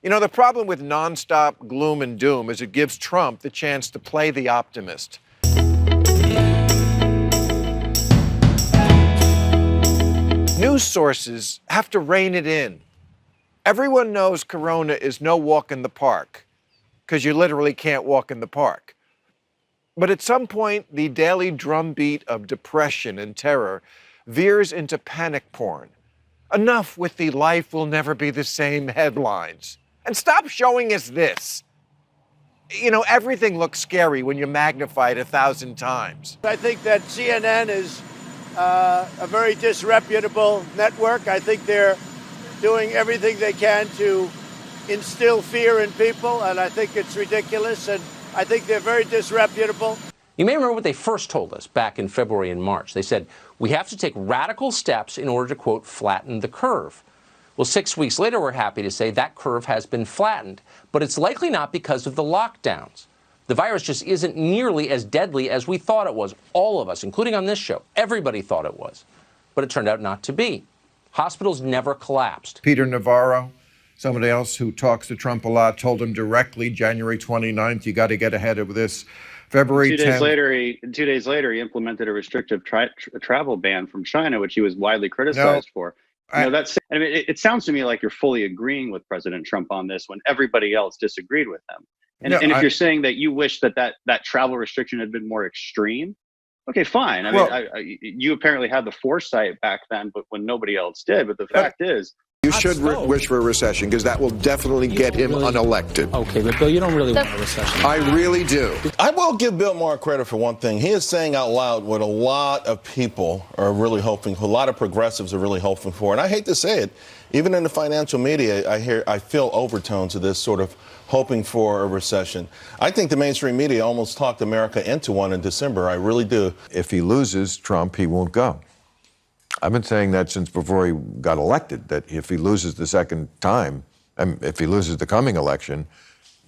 You know, the problem with nonstop gloom and doom is it gives Trump the chance to play the optimist. News sources have to rein it in. Everyone knows corona is no walk in the park, because you literally can't walk in the park. But at some point, the daily drumbeat of depression and terror veers into panic porn. Enough with the life will never be the same headlines. And stop showing us this. You know, everything looks scary when you magnify it 1,000 times. I think that CNN is a very disreputable network. I think they're doing everything they can to instill fear in people, and I think it's ridiculous, and I think they're very disreputable. You may remember what they first told us back in February and March. They said, we have to take radical steps in order to, quote, flatten the curve. Well, 6 weeks later, we're happy to say that curve has been flattened, but it's likely not because of the lockdowns. The virus just isn't nearly as deadly as we thought it was. All of us, including on this show, everybody thought it was, but it turned out not to be. Hospitals never collapsed. Peter Navarro, somebody else who talks to Trump a lot, told him directly January 29th, you got to get ahead of this. February 10th. 2 days later, he implemented a restrictive travel ban from China, which he was widely criticized for. It sounds to me like you're fully agreeing with President Trump on this when everybody else disagreed with him. And if you're saying that you wish that travel restriction had been more extreme, okay, fine. You apparently had the foresight back then, but when nobody else did. But the fact is, you should wish for a recession, because that will definitely get him unelected. Okay, but Bill, you don't really want a recession. I really do. I will give Bill Maher credit for one thing. He is saying out loud what a lot of people are really hoping for, a lot of progressives are really hoping for. And I hate to say it, even in the financial media, I feel overtones of this sort of hoping for a recession. I think the mainstream media almost talked America into one in December. I really do. If he loses Trump, he won't go. I've been saying that since before he got elected, that if he loses the second time, and if he loses the coming election,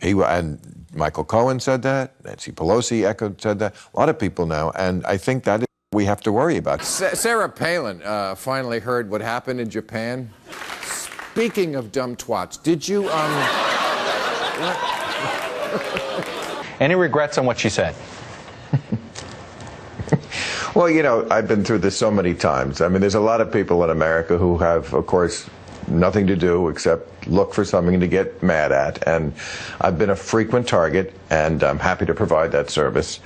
and Michael Cohen said that, Nancy Pelosi said that, a lot of people now, and I think that is what we have to worry about. Sarah Palin finally heard what happened in Japan. Speaking of dumb twats, did you, Any regrets on what she said? Well, you know, I've been through this so many times. I mean, there's a lot of people in America who have, of course, nothing to do except look for something to get mad at. And I've been a frequent target, and I'm happy to provide that service.